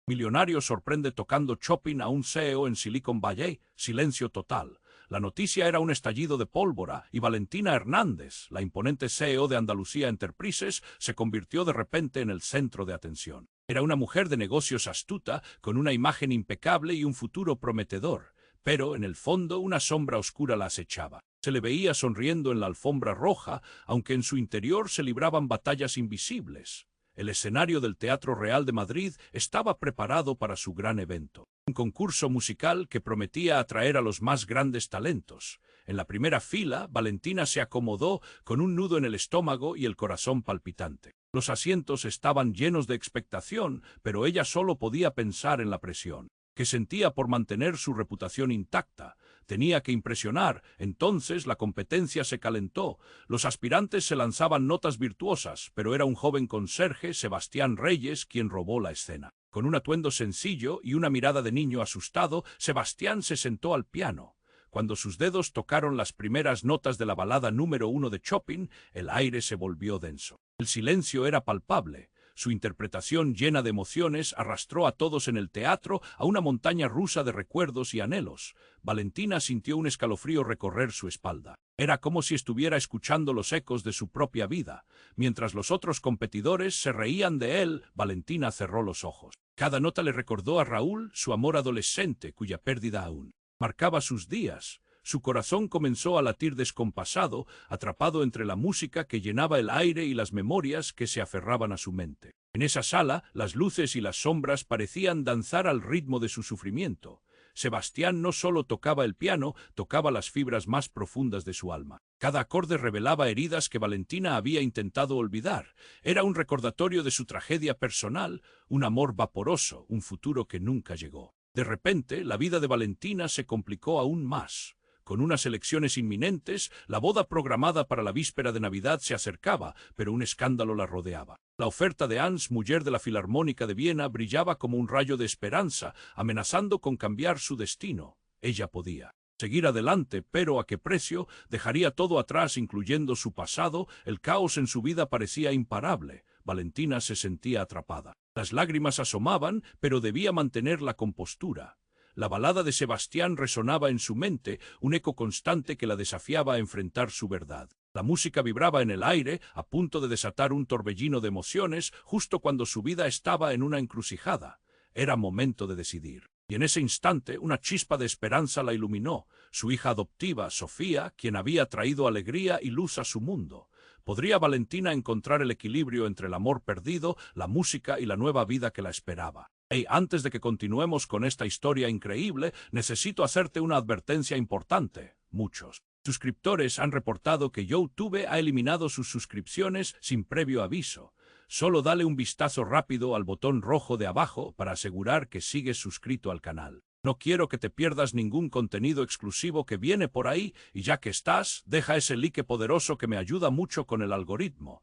Millonario sorprende tocando Chopin a un CEO en Silicon Valley. Silencio total. La noticia era un estallido de pólvora y Valentina Hernández, la imponente CEO de Andalucía Enterprises, se convirtió de repente en el centro de atención. Era una mujer de negocios astuta, con una imagen impecable y un futuro prometedor, pero en el fondo una sombra oscura la acechaba. Se le veía sonriendo en la alfombra roja, aunque en su interior se libraban batallas invisibles. El escenario del Teatro Real de Madrid estaba preparado para su gran evento. Un concurso musical que prometía atraer a los más grandes talentos. En la primera fila, Valentina se acomodó con un nudo en el estómago y el corazón palpitante. Los asientos estaban llenos de expectación, pero ella solo podía pensar en la presión que sentía por mantener su reputación intacta. Tenía que impresionar. Entonces la competencia se calentó. Los aspirantes se lanzaban notas virtuosas, pero era un joven conserje, Sebastián Reyes, quien robó la escena. Con un atuendo sencillo y una mirada de niño asustado, Sebastián se sentó al piano. Cuando sus dedos tocaron las primeras notas de la balada número 1 de Chopin, el aire se volvió denso. El silencio era palpable. Su interpretación llena de emociones arrastró a todos en el teatro a una montaña rusa de recuerdos y anhelos. Valentina sintió un escalofrío recorrer su espalda. Era como si estuviera escuchando los ecos de su propia vida. Mientras los otros competidores se reían de él, Valentina cerró los ojos. Cada nota le recordó a Raúl su amor adolescente, cuya pérdida aún marcaba sus días. Su corazón comenzó a latir descompasado, atrapado entre la música que llenaba el aire y las memorias que se aferraban a su mente. En esa sala, las luces y las sombras parecían danzar al ritmo de su sufrimiento. Sebastián no solo tocaba el piano, tocaba las fibras más profundas de su alma. Cada acorde revelaba heridas que Valentina había intentado olvidar. Era un recordatorio de su tragedia personal, un amor vaporoso, un futuro que nunca llegó. De repente, la vida de Valentina se complicó aún más. Con unas elecciones inminentes, la boda programada para la víspera de Navidad se acercaba, pero un escándalo la rodeaba. La oferta de Hans, mujer de la Filarmónica de Viena, brillaba como un rayo de esperanza, amenazando con cambiar su destino. Ella podía seguir adelante, pero ¿a qué precio? Dejaría todo atrás, incluyendo su pasado. El caos en su vida parecía imparable. Valentina se sentía atrapada. Las lágrimas asomaban, pero debía mantener la compostura. La balada de Sebastián resonaba en su mente, un eco constante que la desafiaba a enfrentar su verdad. La música vibraba en el aire, a punto de desatar un torbellino de emociones, justo cuando su vida estaba en una encrucijada. Era momento de decidir. Y en ese instante una chispa de esperanza la iluminó. Su hija adoptiva, Sofía, quien había traído alegría y luz a su mundo. ¿Podría Valentina encontrar el equilibrio entre el amor perdido, la música y la nueva vida que la esperaba? Hey, antes de que continuemos con esta historia increíble, necesito hacerte una advertencia importante. Muchos suscriptores han reportado que YouTube ha eliminado sus suscripciones sin previo aviso. Solo dale un vistazo rápido al botón rojo de abajo para asegurar que sigues suscrito al canal. No quiero que te pierdas ningún contenido exclusivo que viene por ahí, y ya que estás, deja ese like poderoso que me ayuda mucho con el algoritmo.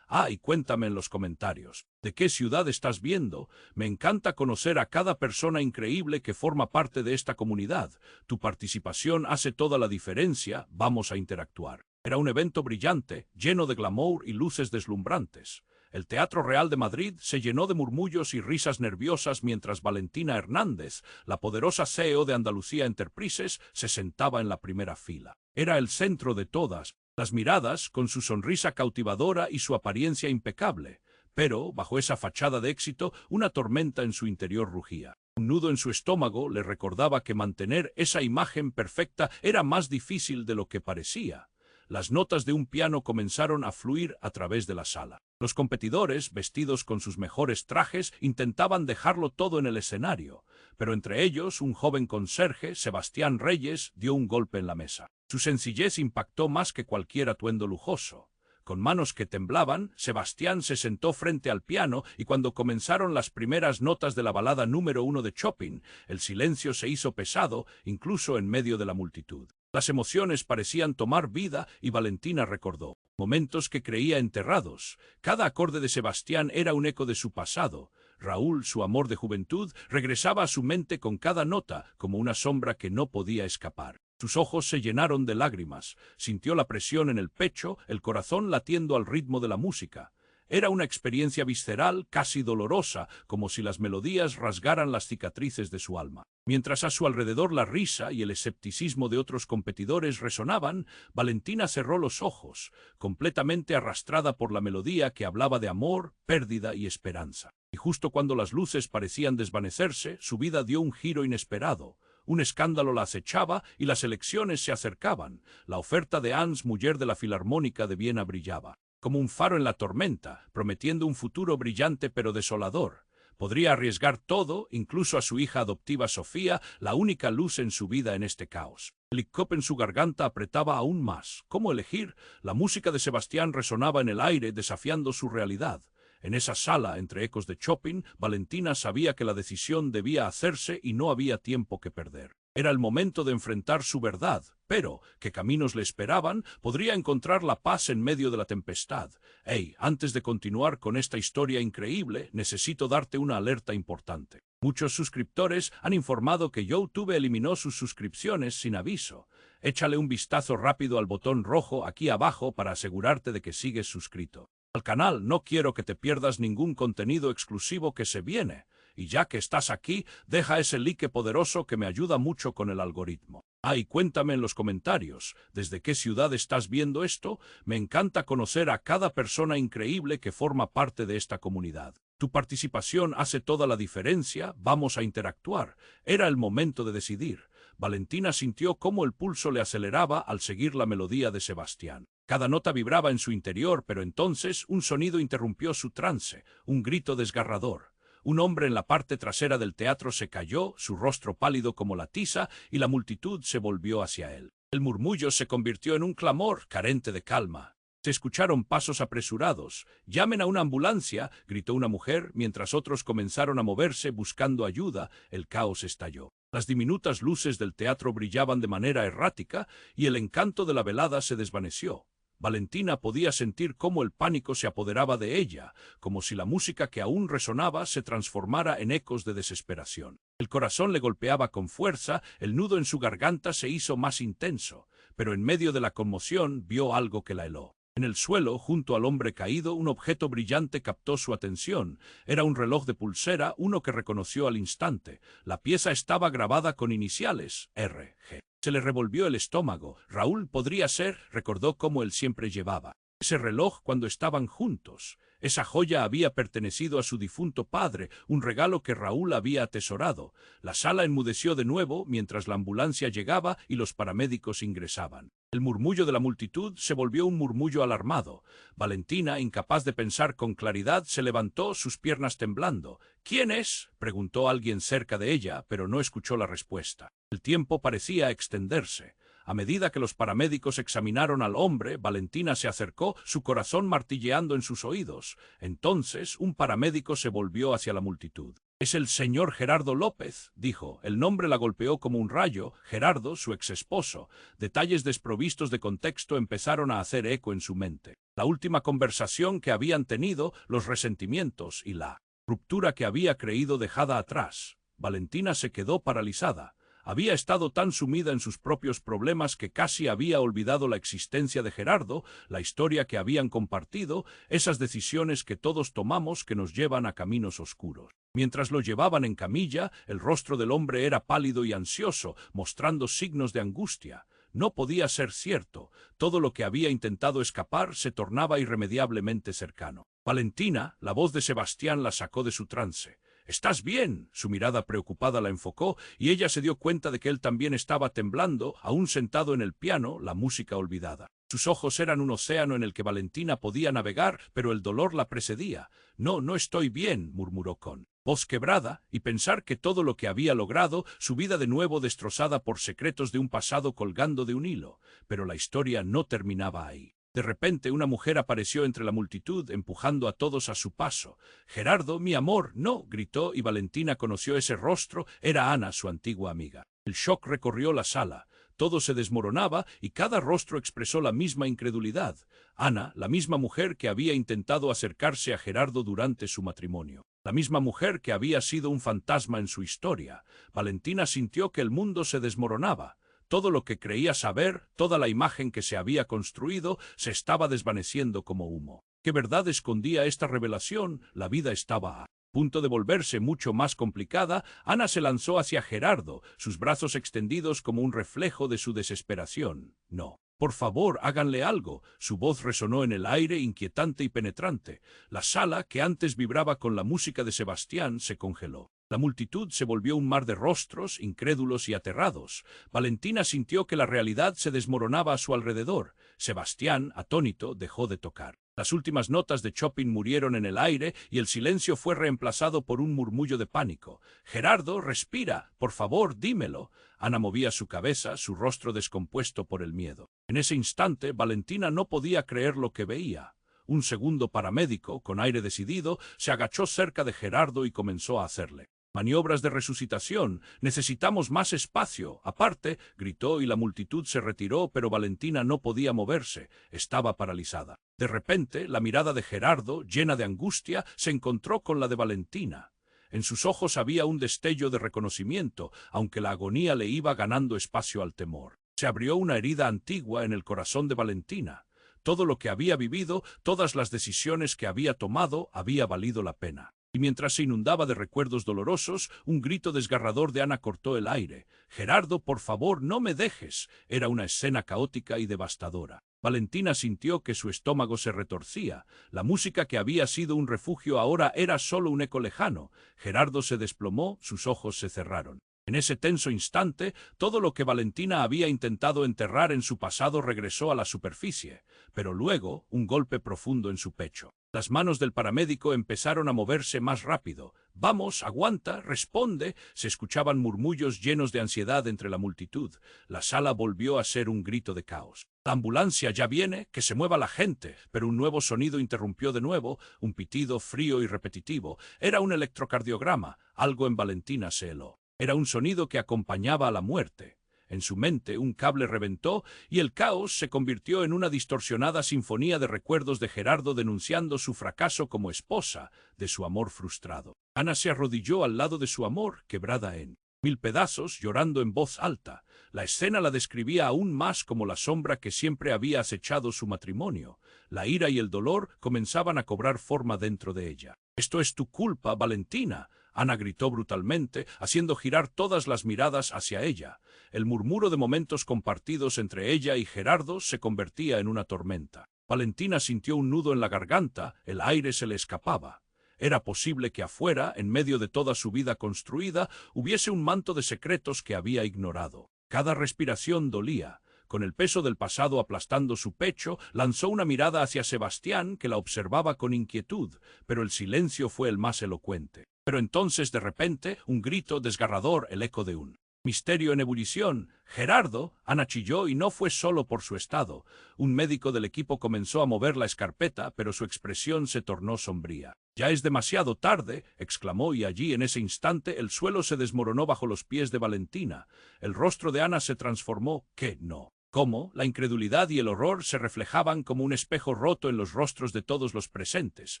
Y cuéntame en los comentarios, ¿de qué ciudad estás viendo? Me encanta conocer a cada persona increíble que forma parte de esta comunidad. Tu participación hace toda la diferencia. Vamos a interactuar. Era un evento brillante, lleno de glamour y luces deslumbrantes. El Teatro Real de Madrid se llenó de murmullos y risas nerviosas mientras Valentina Hernández, la poderosa CEO de Andalucía Enterprises, se sentaba en la primera fila. Era el centro de todas las miradas, con su sonrisa cautivadora y su apariencia impecable. Pero, bajo esa fachada de éxito, una tormenta en su interior rugía. Un nudo en su estómago le recordaba que mantener esa imagen perfecta era más difícil de lo que parecía. Las notas de un piano comenzaron a fluir a través de la sala. Los competidores, vestidos con sus mejores trajes, intentaban dejarlo todo en el escenario, pero entre ellos un joven conserje, Sebastián Reyes, dio un golpe en la mesa. Su sencillez impactó más que cualquier atuendo lujoso. Con manos que temblaban, Sebastián se sentó frente al piano y cuando comenzaron las primeras notas de la balada número 1 de Chopin, el silencio se hizo pesado, incluso en medio de la multitud. Las emociones parecían tomar vida y Valentina recordó momentos que creía enterrados. Cada acorde de Sebastián era un eco de su pasado. Raúl, su amor de juventud, regresaba a su mente con cada nota, como una sombra que no podía escapar. Sus ojos se llenaron de lágrimas, sintió la presión en el pecho, el corazón latiendo al ritmo de la música. Era una experiencia visceral, casi dolorosa, como si las melodías rasgaran las cicatrices de su alma. Mientras a su alrededor la risa y el escepticismo de otros competidores resonaban, Valentina cerró los ojos, completamente arrastrada por la melodía que hablaba de amor, pérdida y esperanza. Y justo cuando las luces parecían desvanecerse, su vida dio un giro inesperado. Un escándalo la acechaba y las elecciones se acercaban. La oferta de Hans, mujer de la Filarmónica de Viena, brillaba como un faro en la tormenta, prometiendo un futuro brillante pero desolador. Podría arriesgar todo, incluso a su hija adoptiva Sofía, la única luz en su vida en este caos. El hiccup en su garganta apretaba aún más. ¿Cómo elegir? La música de Sebastián resonaba en el aire, desafiando su realidad. En esa sala, entre ecos de Chopin, Valentina sabía que la decisión debía hacerse y no había tiempo que perder. Era el momento de enfrentar su verdad, pero, ¿qué caminos le esperaban? Podría encontrar la paz en medio de la tempestad. Hey, antes de continuar con esta historia increíble, necesito darte una alerta importante. Muchos suscriptores han informado que YouTube eliminó sus suscripciones sin aviso. Échale un vistazo rápido al botón rojo aquí abajo para asegurarte de que sigues suscrito al canal. No quiero que te pierdas ningún contenido exclusivo que se viene. Y ya que estás aquí, deja ese like poderoso que me ayuda mucho con el algoritmo. Y cuéntame en los comentarios, ¿desde qué ciudad estás viendo esto? Me encanta conocer a cada persona increíble que forma parte de esta comunidad. Tu participación hace toda la diferencia, vamos a interactuar. Era el momento de decidir. Valentina sintió cómo el pulso le aceleraba al seguir la melodía de Sebastián. Cada nota vibraba en su interior, pero entonces un sonido interrumpió su trance, un grito desgarrador. Un hombre en la parte trasera del teatro se cayó, su rostro pálido como la tiza, y la multitud se volvió hacia él. El murmullo se convirtió en un clamor carente de calma. Se escucharon pasos apresurados. «¡Llamen a una ambulancia!», gritó una mujer, mientras otros comenzaron a moverse buscando ayuda. El caos estalló. Las diminutas luces del teatro brillaban de manera errática, y el encanto de la velada se desvaneció. Valentina podía sentir cómo el pánico se apoderaba de ella, como si la música que aún resonaba se transformara en ecos de desesperación. El corazón le golpeaba con fuerza, el nudo en su garganta se hizo más intenso, pero en medio de la conmoción vio algo que la heló. En el suelo, junto al hombre caído, un objeto brillante captó su atención. Era un reloj de pulsera, uno que reconoció al instante. La pieza estaba grabada con iniciales, R.G. Se le revolvió el estómago. Raúl podría ser, recordó cómo él siempre llevaba ese reloj cuando estaban juntos. Esa joya había pertenecido a su difunto padre, un regalo que Raúl había atesorado. La sala enmudeció de nuevo mientras la ambulancia llegaba y los paramédicos ingresaban. El murmullo de la multitud se volvió un murmullo alarmado. Valentina, incapaz de pensar con claridad, se levantó, sus piernas temblando. «¿Quién es?», preguntó alguien cerca de ella, pero no escuchó la respuesta. El tiempo parecía extenderse. A medida que los paramédicos examinaron al hombre, Valentina se acercó, su corazón martilleando en sus oídos. Entonces, un paramédico se volvió hacia la multitud. «Es el señor Gerardo López», dijo. El nombre la golpeó como un rayo. Gerardo, su exesposo. Detalles desprovistos de contexto empezaron a hacer eco en su mente. La última conversación que habían tenido, los resentimientos y la ruptura que había creído dejada atrás. Valentina se quedó paralizada. Había estado tan sumida en sus propios problemas que casi había olvidado la existencia de Gerardo, la historia que habían compartido, esas decisiones que todos tomamos que nos llevan a caminos oscuros. Mientras lo llevaban en camilla, el rostro del hombre era pálido y ansioso, mostrando signos de angustia. No podía ser cierto. Todo lo que había intentado escapar se tornaba irremediablemente cercano. Valentina, la voz de Sebastián la sacó de su trance. «¿Estás bien?». Su mirada preocupada la enfocó y ella se dio cuenta de que él también estaba temblando, aún sentado en el piano, la música olvidada. Sus ojos eran un océano en el que Valentina podía navegar, pero el dolor la precedía. «No, no estoy bien», murmuró con voz quebrada, y pensar que todo lo que había logrado, su vida de nuevo destrozada por secretos de un pasado colgando de un hilo. Pero la historia no terminaba ahí. De repente una mujer apareció entre la multitud, empujando a todos a su paso. «Gerardo, mi amor, no», gritó, y Valentina conoció ese rostro. Era Ana, su antigua amiga. El shock recorrió la sala. Todo se desmoronaba y cada rostro expresó la misma incredulidad. Ana, la misma mujer que había intentado acercarse a Gerardo durante su matrimonio. La misma mujer que había sido un fantasma en su historia. Valentina sintió que el mundo se desmoronaba. Todo lo que creía saber, toda la imagen que se había construido, se estaba desvaneciendo como humo. ¿Qué verdad escondía esta revelación? La vida estaba a punto de volverse mucho más complicada. Ana se lanzó hacia Gerardo, sus brazos extendidos como un reflejo de su desesperación. No. Por favor, háganle algo. Su voz resonó en el aire, inquietante y penetrante. La sala, que antes vibraba con la música de Sebastián, se congeló. La multitud se volvió un mar de rostros, incrédulos y aterrados. Valentina sintió que la realidad se desmoronaba a su alrededor. Sebastián, atónito, dejó de tocar. Las últimas notas de Chopin murieron en el aire y el silencio fue reemplazado por un murmullo de pánico. «Gerardo, respira. Por favor, dímelo». Ana movía su cabeza, su rostro descompuesto por el miedo. En ese instante, Valentina no podía creer lo que veía. Un segundo paramédico, con aire decidido, se agachó cerca de Gerardo y comenzó a hacerle maniobras de resucitación. «Necesitamos más espacio. Aparte», gritó y la multitud se retiró, pero Valentina no podía moverse. Estaba paralizada. De repente, la mirada de Gerardo, llena de angustia, se encontró con la de Valentina. En sus ojos había un destello de reconocimiento, aunque la agonía le iba ganando espacio al temor. Se abrió una herida antigua en el corazón de Valentina. Todo lo que había vivido, todas las decisiones que había tomado, había valido la pena. Y mientras se inundaba de recuerdos dolorosos, un grito desgarrador de Ana cortó el aire. «Gerardo, por favor, no me dejes». Era una escena caótica y devastadora. Valentina sintió que su estómago se retorcía. La música que había sido un refugio ahora era solo un eco lejano. Gerardo se desplomó, sus ojos se cerraron. En ese tenso instante, todo lo que Valentina había intentado enterrar en su pasado regresó a la superficie, pero luego un golpe profundo en su pecho. Las manos del paramédico empezaron a moverse más rápido. «Vamos, aguanta, responde». Se escuchaban murmullos llenos de ansiedad entre la multitud. La sala volvió a ser un grito de caos. «La ambulancia ya viene, que se mueva la gente». Pero un nuevo sonido interrumpió de nuevo, un pitido frío y repetitivo. Era un electrocardiograma. Algo en Valentina se heló. Era un sonido que acompañaba a la muerte. En su mente un cable reventó y el caos se convirtió en una distorsionada sinfonía de recuerdos de Gerardo denunciando su fracaso como esposa, de su amor frustrado. Ana se arrodilló al lado de su amor, quebrada en mil pedazos, llorando en voz alta. La escena la describía aún más como la sombra que siempre había acechado su matrimonio. La ira y el dolor comenzaban a cobrar forma dentro de ella. «Esto es tu culpa, Valentina». Ana gritó brutalmente, haciendo girar todas las miradas hacia ella. El murmuro de momentos compartidos entre ella y Gerardo se convertía en una tormenta. Valentina sintió un nudo en la garganta, el aire se le escapaba. Era posible que afuera, en medio de toda su vida construida, hubiese un manto de secretos que había ignorado. Cada respiración dolía. Con el peso del pasado aplastando su pecho, lanzó una mirada hacia Sebastián, que la observaba con inquietud, pero el silencio fue el más elocuente. Pero entonces, de repente, un grito desgarrador, el eco de un misterio en ebullición. «Gerardo», Ana chilló, y no fue solo por su estado. Un médico del equipo comenzó a mover la escarpeta, pero su expresión se tornó sombría. «Ya es demasiado tarde», exclamó, y allí, en ese instante, el suelo se desmoronó bajo los pies de Valentina. El rostro de Ana se transformó. «¿Qué no?» Cómo la incredulidad y el horror se reflejaban como un espejo roto en los rostros de todos los presentes.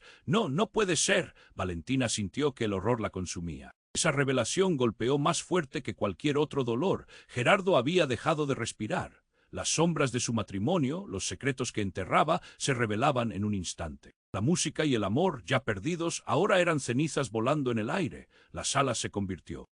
«No, no puede ser». Valentina sintió que el horror la consumía. Esa revelación golpeó más fuerte que cualquier otro dolor. Gerardo había dejado de respirar. Las sombras de su matrimonio, los secretos que enterraba, se revelaban en un instante. La música y el amor, ya perdidos, ahora eran cenizas volando en el aire. La sala se convirtió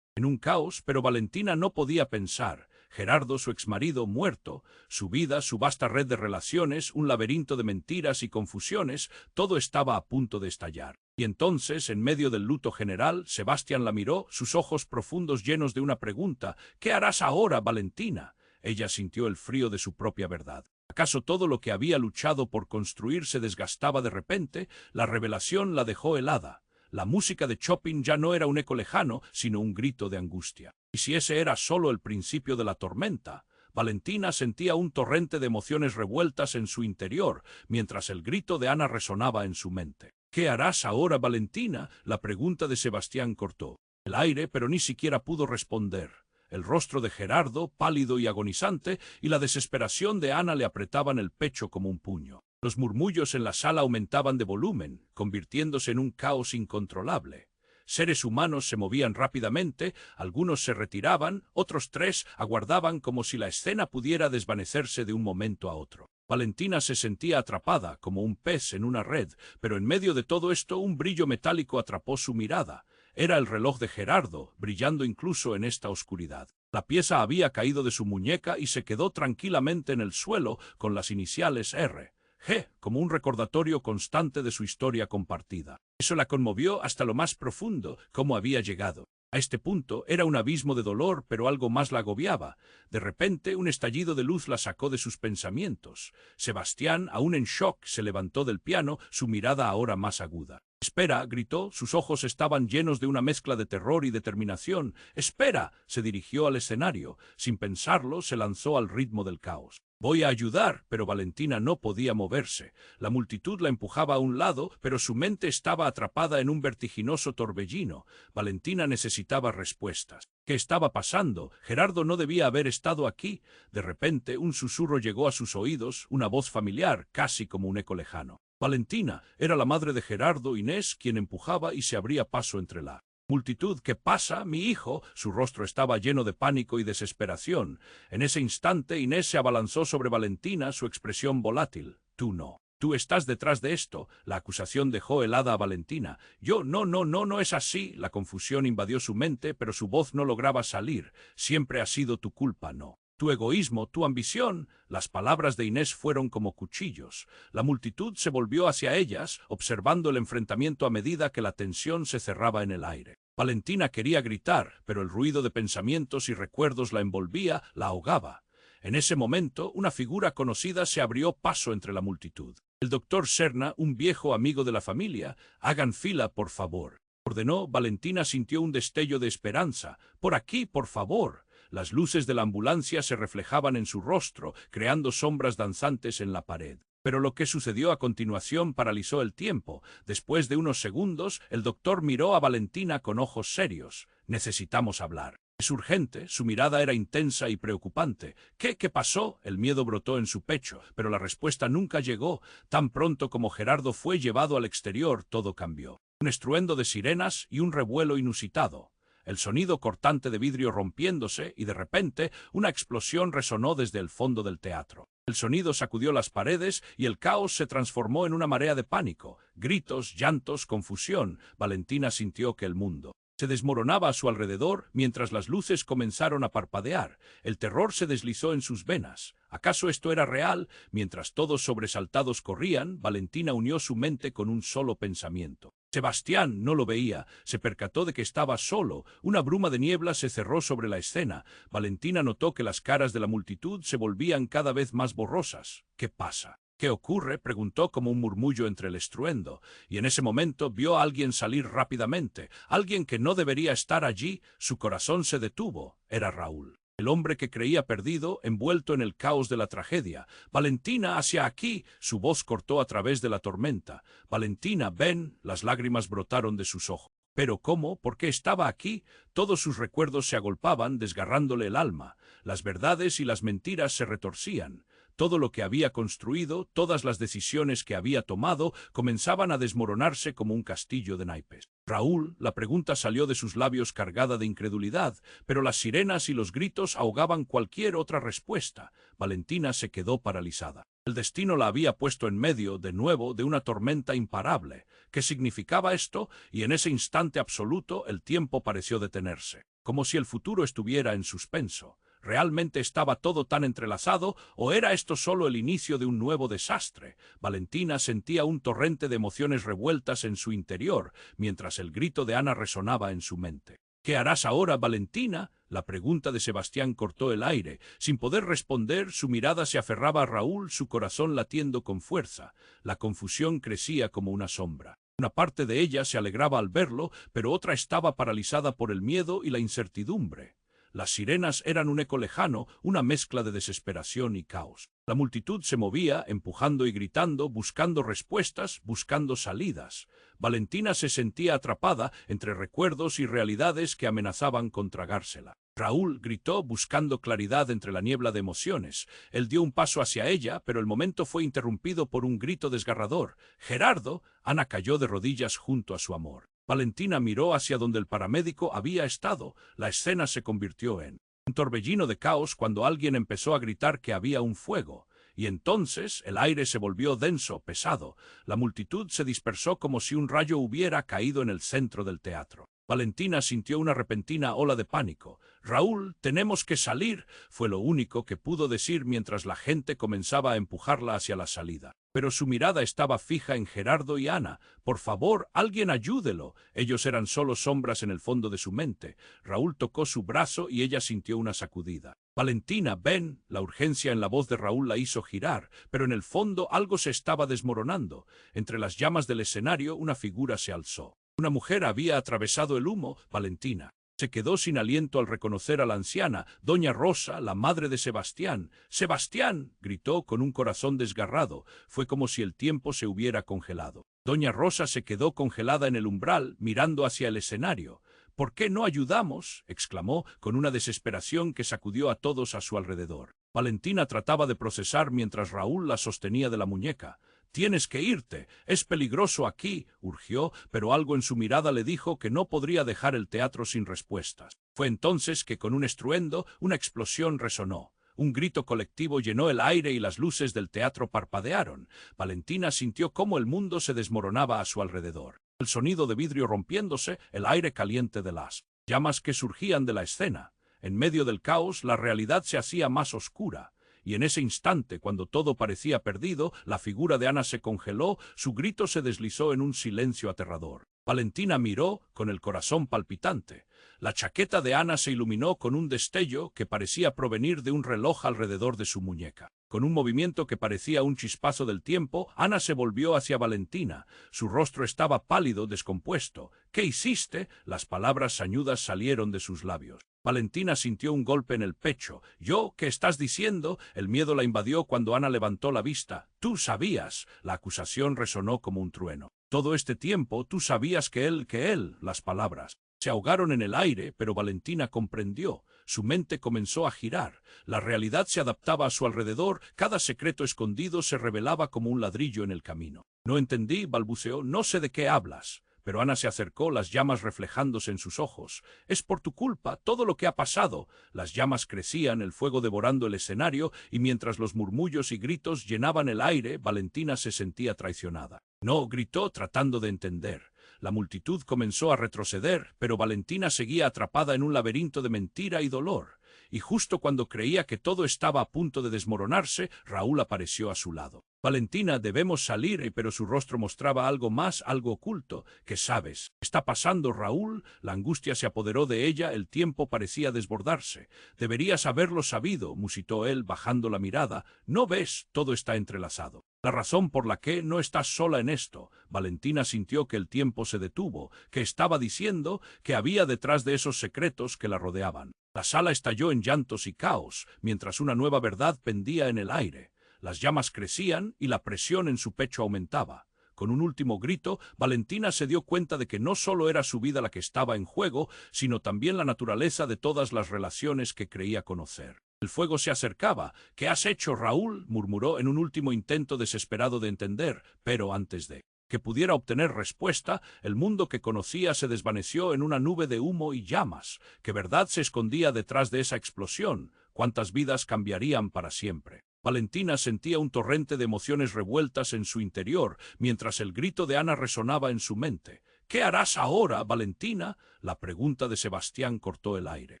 en un caos, pero Valentina no podía pensar. Gerardo, su exmarido, muerto, su vida, su vasta red de relaciones, un laberinto de mentiras y confusiones, todo estaba a punto de estallar. Y entonces, en medio del luto general, Sebastián la miró, sus ojos profundos llenos de una pregunta. «¿Qué harás ahora, Valentina?» Ella sintió el frío de su propia verdad. ¿Acaso todo lo que había luchado por construir se desgastaba de repente? La revelación la dejó helada. La música de Chopin ya no era un eco lejano, sino un grito de angustia. Y si ese era solo el principio de la tormenta, Valentina sentía un torrente de emociones revueltas en su interior, mientras el grito de Ana resonaba en su mente. «¿Qué harás ahora, Valentina?», la pregunta de Sebastián cortó el aire, pero ni siquiera pudo responder. El rostro de Gerardo, pálido y agonizante, y la desesperación de Ana le apretaban el pecho como un puño. Los murmullos en la sala aumentaban de volumen, convirtiéndose en un caos incontrolable. Seres humanos se movían rápidamente, algunos se retiraban, otros tres aguardaban como si la escena pudiera desvanecerse de un momento a otro. Valentina se sentía atrapada, como un pez en una red, pero en medio de todo esto un brillo metálico atrapó su mirada. Era el reloj de Gerardo, brillando incluso en esta oscuridad. La pieza había caído de su muñeca y se quedó tranquilamente en el suelo con las iniciales R. G, como un recordatorio constante de su historia compartida. Eso la conmovió hasta lo más profundo, cómo había llegado. A este punto era un abismo de dolor, pero algo más la agobiaba. De repente, un estallido de luz la sacó de sus pensamientos. Sebastián, aún en shock, se levantó del piano, su mirada ahora más aguda. «Espera», gritó, sus ojos estaban llenos de una mezcla de terror y determinación. «¡Espera!», se dirigió al escenario. Sin pensarlo, se lanzó al ritmo del caos. «Voy a ayudar», pero Valentina no podía moverse. La multitud la empujaba a un lado, pero su mente estaba atrapada en un vertiginoso torbellino. Valentina necesitaba respuestas. ¿Qué estaba pasando? Gerardo no debía haber estado aquí. De repente, un susurro llegó a sus oídos, una voz familiar, casi como un eco lejano. Valentina, era la madre de Gerardo, Inés, quien empujaba y se abría paso entre la multitud. «¿Qué pasa, mi hijo?». Su rostro estaba lleno de pánico y desesperación. En ese instante Inés se abalanzó sobre Valentina, su expresión volátil. «Tú no. Tú estás detrás de esto». La acusación dejó helada a Valentina. «Yo, no es así». La confusión invadió su mente, pero su voz no lograba salir. «Siempre ha sido tu culpa, no. Tu egoísmo, tu ambición». Las palabras de Inés fueron como cuchillos. La multitud se volvió hacia ellas, observando el enfrentamiento a medida que la tensión se cerraba en el aire. Valentina quería gritar, pero el ruido de pensamientos y recuerdos la envolvía, la ahogaba. En ese momento, una figura conocida se abrió paso entre la multitud. «El doctor Serna, un viejo amigo de la familia. Hagan fila, por favor», ordenó. Valentina sintió un destello de esperanza. «Por aquí, por favor». Las luces de la ambulancia se reflejaban en su rostro, creando sombras danzantes en la pared. Pero lo que sucedió a continuación paralizó el tiempo. Después de unos segundos, el doctor miró a Valentina con ojos serios. «Necesitamos hablar. Es urgente». Su mirada era intensa y preocupante. ¿Qué pasó? El miedo brotó en su pecho, pero la respuesta nunca llegó. Tan pronto como Gerardo fue llevado al exterior, todo cambió. Un estruendo de sirenas y un revuelo inusitado. El sonido cortante de vidrio rompiéndose y de repente una explosión resonó desde el fondo del teatro. El sonido sacudió las paredes y el caos se transformó en una marea de pánico. Gritos, llantos, confusión. Valentina sintió que el mundo se desmoronaba a su alrededor mientras las luces comenzaron a parpadear. El terror se deslizó en sus venas. ¿Acaso esto era real? Mientras todos sobresaltados corrían, Valentina unió su mente con un solo pensamiento. Sebastián no lo veía, se percató de que estaba solo. Una bruma de niebla se cerró sobre la escena. Valentina notó que las caras de la multitud se volvían cada vez más borrosas. «¿Qué pasa? ¿Qué ocurre?», preguntó como un murmullo entre el estruendo, y en ese momento vio a alguien salir rápidamente, alguien que no debería estar allí. Su corazón se detuvo. Era Raúl. El hombre que creía perdido, envuelto en el caos de la tragedia. «Valentina, hacia aquí». Su voz cortó a través de la tormenta. «Valentina, ven». Las lágrimas brotaron de sus ojos. ¿Pero cómo? ¿Por qué estaba aquí? Todos sus recuerdos se agolpaban, desgarrándole el alma. Las verdades y las mentiras se retorcían. Todo lo que había construido, todas las decisiones que había tomado, comenzaban a desmoronarse como un castillo de naipes. «Raúl», la pregunta salió de sus labios cargada de incredulidad, pero las sirenas y los gritos ahogaban cualquier otra respuesta. Valentina se quedó paralizada. El destino la había puesto en medio, de nuevo, de una tormenta imparable. ¿Qué significaba esto? Y en ese instante absoluto el tiempo pareció detenerse, como si el futuro estuviera en suspenso. ¿Realmente estaba todo tan entrelazado o era esto solo el inicio de un nuevo desastre? Valentina sentía un torrente de emociones revueltas en su interior, mientras el grito de Ana resonaba en su mente. «¿Qué harás ahora, Valentina?». La pregunta de Sebastián cortó el aire. Sin poder responder, su mirada se aferraba a Raúl, su corazón latiendo con fuerza. La confusión crecía como una sombra. Una parte de ella se alegraba al verlo, pero otra estaba paralizada por el miedo y la incertidumbre. Las sirenas eran un eco lejano, una mezcla de desesperación y caos. La multitud se movía, empujando y gritando, buscando respuestas, buscando salidas. Valentina se sentía atrapada entre recuerdos y realidades que amenazaban con tragársela. «Raúl», gritó, buscando claridad entre la niebla de emociones. Él dio un paso hacia ella, pero el momento fue interrumpido por un grito desgarrador. «¡Gerardo!». Ana cayó de rodillas junto a su amor. Valentina miró hacia donde el paramédico había estado. La escena se convirtió en un torbellino de caos cuando alguien empezó a gritar que había un fuego. Y entonces el aire se volvió denso, pesado. La multitud se dispersó como si un rayo hubiera caído en el centro del teatro. Valentina sintió una repentina ola de pánico. «Raúl, tenemos que salir», fue lo único que pudo decir mientras la gente comenzaba a empujarla hacia la salida. Pero su mirada estaba fija en Gerardo y Ana. «Por favor, alguien ayúdelo». Ellos eran solo sombras en el fondo de su mente. Raúl tocó su brazo y ella sintió una sacudida. «Valentina, ven». La urgencia en la voz de Raúl la hizo girar, pero en el fondo algo se estaba desmoronando. Entre las llamas del escenario una figura se alzó. Una mujer había atravesado el humo. Valentina se quedó sin aliento al reconocer a la anciana, doña Rosa, la madre de Sebastián. «¡Sebastián!», gritó con un corazón desgarrado. Fue como si el tiempo se hubiera congelado. Doña Rosa se quedó congelada en el umbral, mirando hacia el escenario. «¿Por qué no ayudamos?», exclamó, con una desesperación que sacudió a todos a su alrededor. Valentina trataba de procesar mientras Raúl la sostenía de la muñeca. «Tienes que irte, es peligroso aquí», urgió, pero algo en su mirada le dijo que no podría dejar el teatro sin respuestas. Fue entonces que con un estruendo, una explosión resonó. Un grito colectivo llenó el aire y las luces del teatro parpadearon. Valentina sintió cómo el mundo se desmoronaba a su alrededor. El sonido de vidrio rompiéndose, el aire caliente de las llamas que surgían de la escena. En medio del caos, la realidad se hacía más oscura. Y en ese instante, cuando todo parecía perdido, la figura de Ana se congeló, su grito se deslizó en un silencio aterrador. Valentina miró, con el corazón palpitante. La chaqueta de Ana se iluminó con un destello que parecía provenir de un reloj alrededor de su muñeca. Con un movimiento que parecía un chispazo del tiempo, Ana se volvió hacia Valentina. Su rostro estaba pálido, descompuesto. «¿Qué hiciste?». Las palabras sañudas salieron de sus labios. Valentina sintió un golpe en el pecho. «¿Yo? ¿Qué estás diciendo?». El miedo la invadió cuando Ana levantó la vista. «Tú sabías». La acusación resonó como un trueno. «Todo este tiempo tú sabías que él». Las palabras se ahogaron en el aire, pero Valentina comprendió. Su mente comenzó a girar. La realidad se adaptaba a su alrededor. Cada secreto escondido se revelaba como un ladrillo en el camino. «No entendí», balbuceó. «No sé de qué hablas». Pero Ana se acercó, las llamas reflejándose en sus ojos. «Es por tu culpa, todo lo que ha pasado». Las llamas crecían, el fuego devorando el escenario, y mientras los murmullos y gritos llenaban el aire, Valentina se sentía traicionada. «No», gritó, tratando de entender. La multitud comenzó a retroceder, pero Valentina seguía atrapada en un laberinto de mentira y dolor. Y justo cuando creía que todo estaba a punto de desmoronarse, Raúl apareció a su lado. «Valentina, debemos salir», pero su rostro mostraba algo más, algo oculto. «¿Qué sabes? ¿Está pasando, Raúl?». La angustia se apoderó de ella, el tiempo parecía desbordarse. «Deberías haberlo sabido», musitó él, bajando la mirada. «¿No ves? Todo está entrelazado. La razón por la que no estás sola en esto». Valentina sintió que el tiempo se detuvo, que estaba diciendo que había detrás de esos secretos que la rodeaban. La sala estalló en llantos y caos, mientras una nueva verdad pendía en el aire. Las llamas crecían y la presión en su pecho aumentaba. Con un último grito, Valentina se dio cuenta de que no solo era su vida la que estaba en juego, sino también la naturaleza de todas las relaciones que creía conocer. El fuego se acercaba. «¿Qué has hecho, Raúl?», murmuró en un último intento desesperado de entender, pero antes de que pudiera obtener respuesta, el mundo que conocía se desvaneció en una nube de humo y llamas. ¿Qué verdad se escondía detrás de esa explosión? ¿Cuántas vidas cambiarían para siempre? Valentina sentía un torrente de emociones revueltas en su interior, mientras el grito de Ana resonaba en su mente. «¿Qué harás ahora, Valentina?». La pregunta de Sebastián cortó el aire.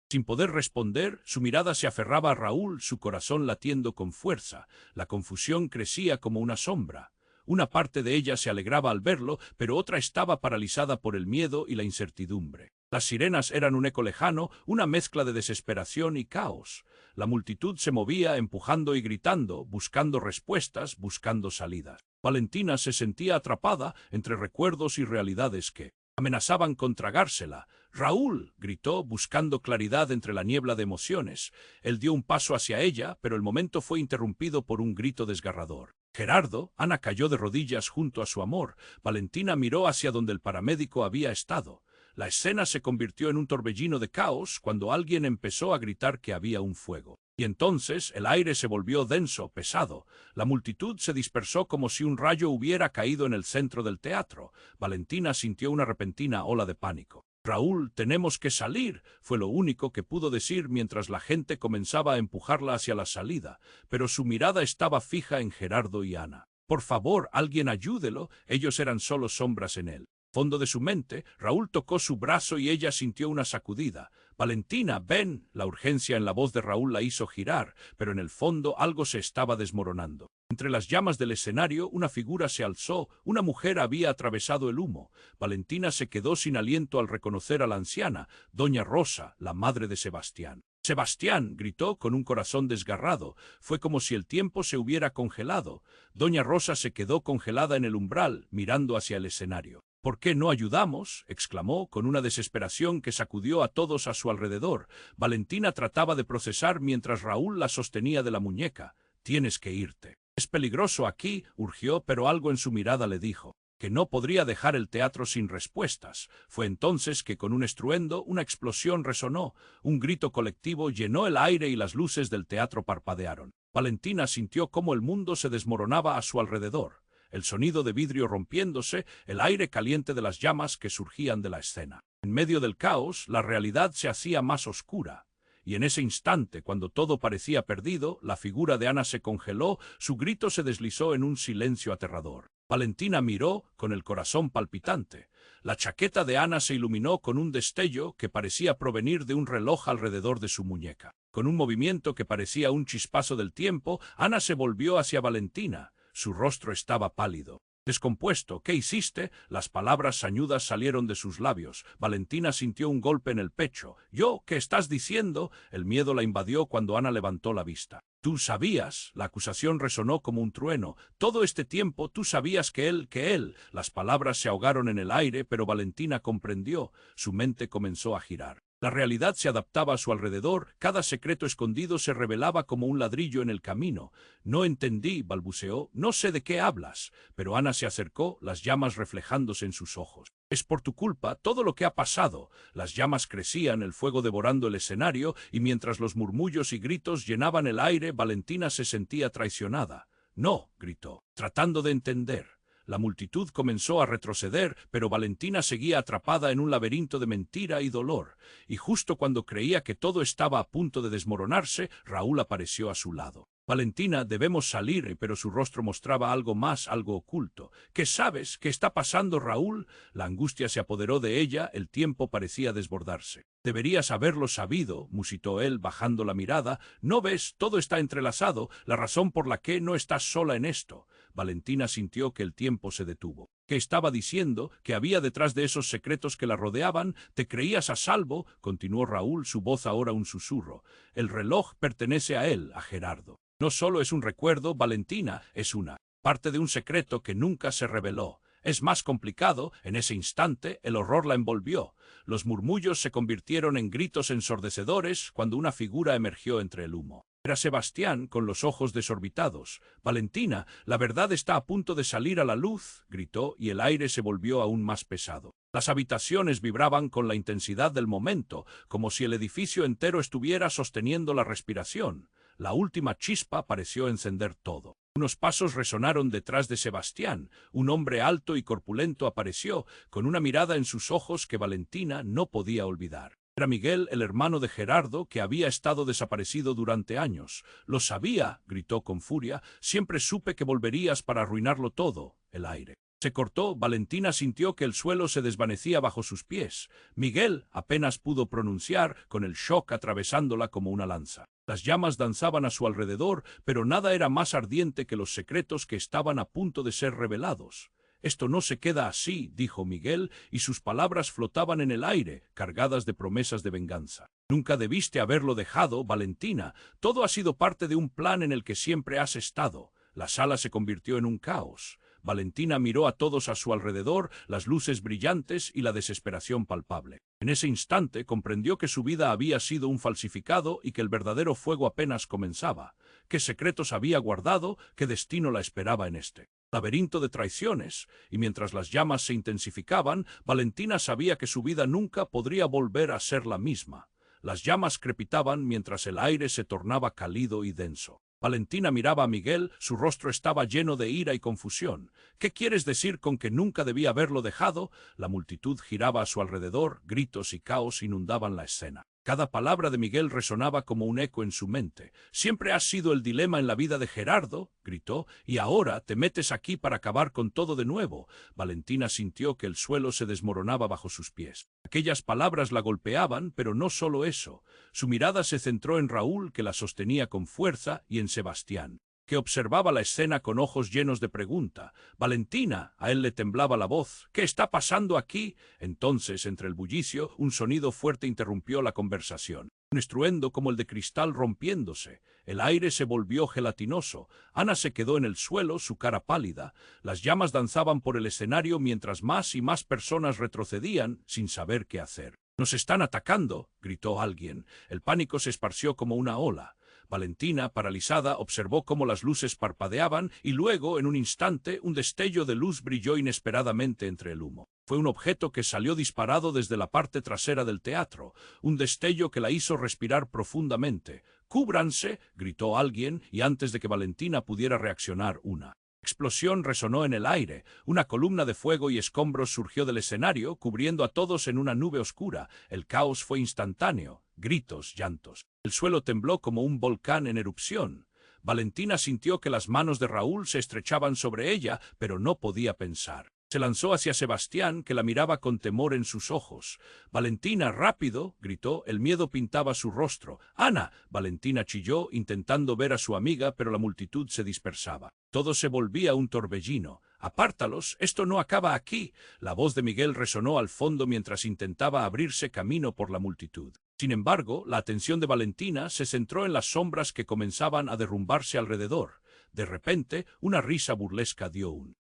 Sin poder responder, su mirada se aferraba a Raúl, su corazón latiendo con fuerza. La confusión crecía como una sombra. Una parte de ella se alegraba al verlo, pero otra estaba paralizada por el miedo y la incertidumbre. Las sirenas eran un eco lejano, una mezcla de desesperación y caos. La multitud se movía, empujando y gritando, buscando respuestas, buscando salidas. Valentina se sentía atrapada entre recuerdos y realidades que amenazaban con tragársela. «Raúl», gritó, buscando claridad entre la niebla de emociones. Él dio un paso hacia ella, pero el momento fue interrumpido por un grito desgarrador. «Gerardo». Ana cayó de rodillas junto a su amor. Valentina miró hacia donde el paramédico había estado. La escena se convirtió en un torbellino de caos cuando alguien empezó a gritar que había un fuego. Y entonces el aire se volvió denso, pesado. La multitud se dispersó como si un rayo hubiera caído en el centro del teatro. Valentina sintió una repentina ola de pánico. «Raúl, tenemos que salir», fue lo único que pudo decir mientras la gente comenzaba a empujarla hacia la salida, pero su mirada estaba fija en Gerardo y Ana. «Por favor, alguien ayúdelo», ellos eran solo sombras en él. Fondo de su mente, Raúl tocó su brazo y ella sintió una sacudida. «Valentina, ven». La urgencia en la voz de Raúl la hizo girar, pero en el fondo algo se estaba desmoronando. Entre las llamas del escenario, una figura se alzó, una mujer había atravesado el humo. Valentina se quedó sin aliento al reconocer a la anciana, doña Rosa, la madre de Sebastián. «Sebastián», gritó con un corazón desgarrado. Fue como si el tiempo se hubiera congelado. Doña Rosa se quedó congelada en el umbral, mirando hacia el escenario. «¿Por qué no ayudamos?», exclamó con una desesperación que sacudió a todos a su alrededor. Valentina trataba de procesar mientras Raúl la sostenía de la muñeca. «Tienes que irte. Es peligroso aquí», urgió, pero algo en su mirada le dijo que no podría dejar el teatro sin respuestas. Fue entonces que con un estruendo una explosión resonó. Un grito colectivo llenó el aire y las luces del teatro parpadearon. Valentina sintió cómo el mundo se desmoronaba a su alrededor. El sonido de vidrio rompiéndose, el aire caliente de las llamas que surgían de la escena. En medio del caos, la realidad se hacía más oscura. Y en ese instante, cuando todo parecía perdido, la figura de Ana se congeló, su grito se deslizó en un silencio aterrador. Valentina miró, con el corazón palpitante. La chaqueta de Ana se iluminó con un destello que parecía provenir de un reloj alrededor de su muñeca. Con un movimiento que parecía un chispazo del tiempo, Ana se volvió hacia Valentina. Su rostro estaba pálido. «Descompuesto, ¿qué hiciste?». Las palabras sañudas salieron de sus labios. Valentina sintió un golpe en el pecho. «¿Yo? ¿Qué estás diciendo?». El miedo la invadió cuando Ana levantó la vista. «Tú sabías». La acusación resonó como un trueno. «Todo este tiempo tú sabías que él». Las palabras se ahogaron en el aire, pero Valentina comprendió. Su mente comenzó a girar. La realidad se adaptaba a su alrededor, cada secreto escondido se revelaba como un ladrillo en el camino. «No entendí», balbuceó, «no sé de qué hablas». Pero Ana se acercó, las llamas reflejándose en sus ojos. «Es por tu culpa todo lo que ha pasado». Las llamas crecían, el fuego devorando el escenario, y mientras los murmullos y gritos llenaban el aire, Valentina se sentía traicionada. «No», gritó, tratando de entender. La multitud comenzó a retroceder, pero Valentina seguía atrapada en un laberinto de mentira y dolor. Y justo cuando creía que todo estaba a punto de desmoronarse, Raúl apareció a su lado. «Valentina, debemos salir», pero su rostro mostraba algo más, algo oculto. «¿Qué sabes? ¿Qué está pasando, Raúl?». La angustia se apoderó de ella, el tiempo parecía desbordarse. «Deberías haberlo sabido», musitó él, bajando la mirada. «¿No ves? Todo está entrelazado, la razón por la que no estás sola en esto». Valentina sintió que el tiempo se detuvo. «¿Qué estaba diciendo? ¿Qué había detrás de esos secretos que la rodeaban? ¿Te creías a salvo?», continuó Raúl, su voz ahora un susurro. «El reloj pertenece a él, a Gerardo. No solo es un recuerdo, Valentina, es una parte de un secreto que nunca se reveló. Es más complicado». En ese instante, el horror la envolvió. Los murmullos se convirtieron en gritos ensordecedores cuando una figura emergió entre el humo. Era Sebastián, con los ojos desorbitados. «Valentina, la verdad está a punto de salir a la luz», gritó, y el aire se volvió aún más pesado. Las habitaciones vibraban con la intensidad del momento, como si el edificio entero estuviera sosteniendo la respiración. La última chispa pareció encender todo. Unos pasos resonaron detrás de Sebastián. Un hombre alto y corpulento apareció, con una mirada en sus ojos que Valentina no podía olvidar. Era Miguel, el hermano de Gerardo, que había estado desaparecido durante años. «Lo sabía», gritó con furia, «siempre supe que volverías para arruinarlo todo». El aire se cortó. Valentina sintió que el suelo se desvanecía bajo sus pies. «Miguel», apenas pudo pronunciar, con el shock atravesándola como una lanza. Las llamas danzaban a su alrededor, pero nada era más ardiente que los secretos que estaban a punto de ser revelados. «Esto no se queda así», dijo Miguel, y sus palabras flotaban en el aire, cargadas de promesas de venganza. «Nunca debiste haberlo dejado, Valentina. Todo ha sido parte de un plan en el que siempre has estado». La sala se convirtió en un caos. Valentina miró a todos a su alrededor, las luces brillantes y la desesperación palpable. En ese instante comprendió que su vida había sido un falsificado y que el verdadero fuego apenas comenzaba. ¿Qué secretos había guardado? ¿Qué destino la esperaba en este laberinto de traiciones? Y mientras las llamas se intensificaban, Valentina sabía que su vida nunca podría volver a ser la misma. Las llamas crepitaban mientras el aire se tornaba cálido y denso. Valentina miraba a Miguel, su rostro estaba lleno de ira y confusión. ¿Qué quieres decir con que nunca debía haberlo dejado? La multitud giraba a su alrededor, gritos y caos inundaban la escena. Cada palabra de Miguel resonaba como un eco en su mente. «Siempre has sido el dilema en la vida de Gerardo», gritó, «y ahora te metes aquí para acabar con todo de nuevo». Valentina sintió que el suelo se desmoronaba bajo sus pies. Aquellas palabras la golpeaban, pero no solo eso. Su mirada se centró en Raúl, que la sostenía con fuerza, y en Sebastián, que observaba la escena con ojos llenos de pregunta. «Valentina», a él le temblaba la voz, «¿qué está pasando aquí?» Entonces, entre el bullicio, un sonido fuerte interrumpió la conversación. Un estruendo como el de cristal rompiéndose. El aire se volvió gelatinoso. Ana se quedó en el suelo, su cara pálida. Las llamas danzaban por el escenario mientras más y más personas retrocedían, sin saber qué hacer. «¡Nos están atacando!», gritó alguien. El pánico se esparció como una ola. Valentina, paralizada, observó cómo las luces parpadeaban y luego, en un instante, un destello de luz brilló inesperadamente entre el humo. Fue un objeto que salió disparado desde la parte trasera del teatro, un destello que la hizo respirar profundamente. «¡Cúbranse!», gritó alguien, y antes de que Valentina pudiera reaccionar, una explosión resonó en el aire. Una columna de fuego y escombros surgió del escenario, cubriendo a todos en una nube oscura. El caos fue instantáneo. Gritos, llantos. El suelo tembló como un volcán en erupción. Valentina sintió que las manos de Raúl se estrechaban sobre ella, pero no podía pensar. Se lanzó hacia Sebastián, que la miraba con temor en sus ojos. «Valentina, rápido», gritó, el miedo pintaba su rostro. «¡Ana!». Valentina chilló, intentando ver a su amiga, pero la multitud se dispersaba. Todo se volvía un torbellino. «¡Apártalos! ¡Esto no acaba aquí!». La voz de Miguel resonó al fondo mientras intentaba abrirse camino por la multitud. Sin embargo, la atención de Valentina se centró en las sombras que comenzaban a derrumbarse alrededor. De repente, una risa burlesca dio un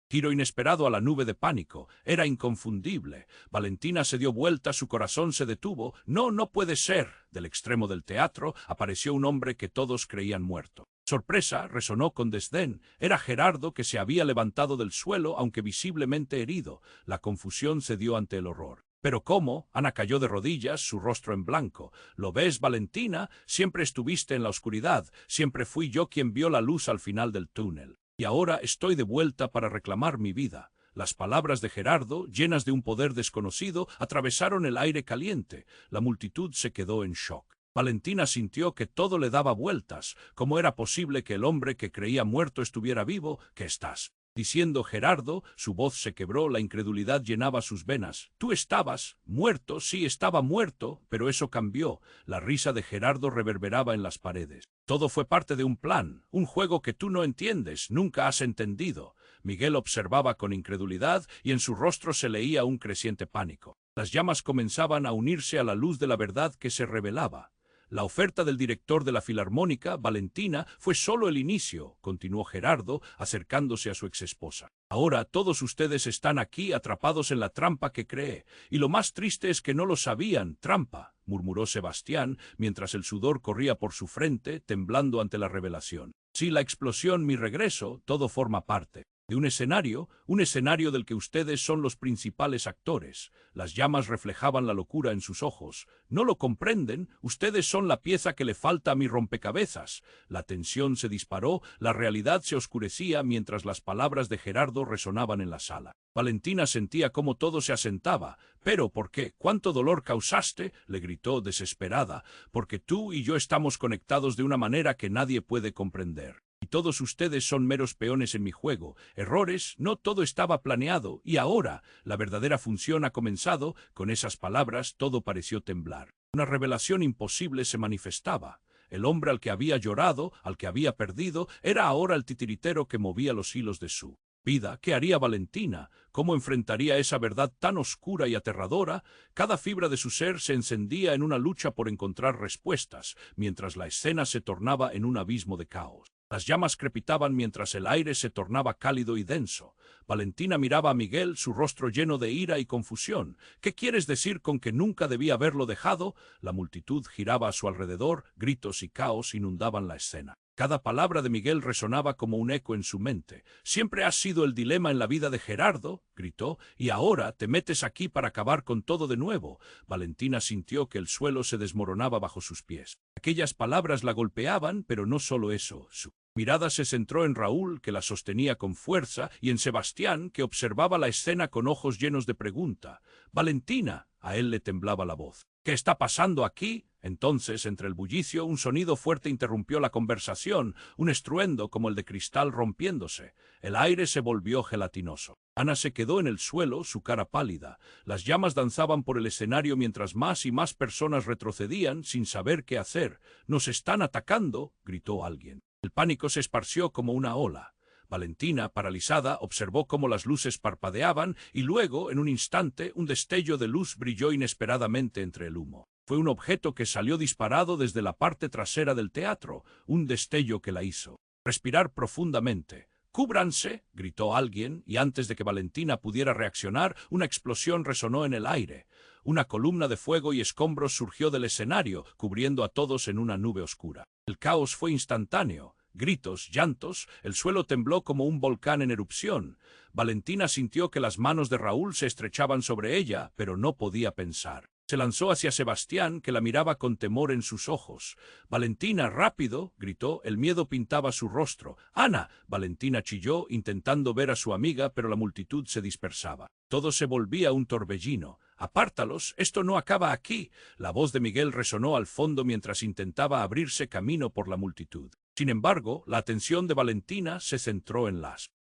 giro inesperado a la nube de pánico. Era inconfundible. Valentina se dio vuelta, su corazón se detuvo. «¡No, no puede ser!». Del extremo del teatro apareció un hombre que todos creían muerto. Sorpresa resonó con desdén. Era Gerardo, que se había levantado del suelo, aunque visiblemente herido. La confusión cedió ante el horror. «¿Pero cómo?». Ana cayó de rodillas, su rostro en blanco. «¿Lo ves, Valentina? Siempre estuviste en la oscuridad. Siempre fui yo quien vio la luz al final del túnel. Y ahora estoy de vuelta para reclamar mi vida». Las palabras de Gerardo, llenas de un poder desconocido, atravesaron el aire caliente. La multitud se quedó en shock. Valentina sintió que todo le daba vueltas. ¿Cómo era posible que el hombre que creía muerto estuviera vivo? «¿Qué estás diciendo, Gerardo?». Su voz se quebró, la incredulidad llenaba sus venas. «¿Tú estabas muerto?». «Sí, estaba muerto, pero eso cambió». La risa de Gerardo reverberaba en las paredes. «Todo fue parte de un plan, un juego que tú no entiendes, nunca has entendido». Miguel observaba con incredulidad y en su rostro se leía un creciente pánico. Las llamas comenzaban a unirse a la luz de la verdad que se revelaba. «La oferta del director de la Filarmónica, Valentina, fue solo el inicio», continuó Gerardo, acercándose a su exesposa. «Ahora todos ustedes están aquí atrapados en la trampa que creé, y lo más triste es que no lo sabían». «Trampa», murmuró Sebastián, mientras el sudor corría por su frente, temblando ante la revelación. «Sí, la explosión, mi regreso, todo forma parte de un escenario del que ustedes son los principales actores». Las llamas reflejaban la locura en sus ojos. «¿No lo comprenden? Ustedes son la pieza que le falta a mi rompecabezas». La tensión se disparó, la realidad se oscurecía mientras las palabras de Gerardo resonaban en la sala. Valentina sentía cómo todo se asentaba. «¿Pero por qué? ¿Cuánto dolor causaste?», le gritó desesperada. «Porque tú y yo estamos conectados de una manera que nadie puede comprender. Y todos ustedes son meros peones en mi juego. Errores, no todo estaba planeado. Y ahora, la verdadera función ha comenzado». Con esas palabras, todo pareció temblar. Una revelación imposible se manifestaba. El hombre al que había llorado, al que había perdido, era ahora el titiritero que movía los hilos de su vida. ¿Qué haría Valentina? ¿Cómo enfrentaría esa verdad tan oscura y aterradora? Cada fibra de su ser se encendía en una lucha por encontrar respuestas, mientras la escena se tornaba en un abismo de caos. Las llamas crepitaban mientras el aire se tornaba cálido y denso. Valentina miraba a Miguel, su rostro lleno de ira y confusión. «¿Qué quieres decir con que nunca debía haberlo dejado?». La multitud giraba a su alrededor, gritos y caos inundaban la escena. Cada palabra de Miguel resonaba como un eco en su mente. «Siempre has sido el dilema en la vida de Gerardo», gritó, «y ahora te metes aquí para acabar con todo de nuevo». Valentina sintió que el suelo se desmoronaba bajo sus pies. Aquellas palabras la golpeaban, pero no solo eso. Su mirada se centró en Raúl, que la sostenía con fuerza, y en Sebastián, que observaba la escena con ojos llenos de pregunta. «Valentina», a él le temblaba la voz. «¿Qué está pasando aquí?» Entonces, entre el bullicio, un sonido fuerte interrumpió la conversación, un estruendo como el de cristal rompiéndose. El aire se volvió gelatinoso. Ana se quedó en el suelo, su cara pálida. Las llamas danzaban por el escenario mientras más y más personas retrocedían sin saber qué hacer. «¡Nos están atacando!», gritó alguien. El pánico se esparció como una ola. Valentina, paralizada, observó cómo las luces parpadeaban y luego, en un instante, un destello de luz brilló inesperadamente entre el humo. Fue un objeto que salió disparado desde la parte trasera del teatro, un destello que la hizo respirar profundamente. «¡Cúbranse!», gritó alguien, y antes de que Valentina pudiera reaccionar, una explosión resonó en el aire. Una columna de fuego y escombros surgió del escenario, cubriendo a todos en una nube oscura. El caos fue instantáneo. Gritos, llantos, el suelo tembló como un volcán en erupción. Valentina sintió que las manos de Raúl se estrechaban sobre ella, pero no podía pensar. Se lanzó hacia Sebastián, que la miraba con temor en sus ojos. «Valentina, rápido», gritó, el miedo pintaba su rostro. «Ana», Valentina chilló, intentando ver a su amiga, pero la multitud se dispersaba. Todo se volvía un torbellino. «Apártalos, esto no acaba aquí». La voz de Miguel resonó al fondo mientras intentaba abrirse camino por la multitud. Sin embargo, la atención de Valentina se centró en las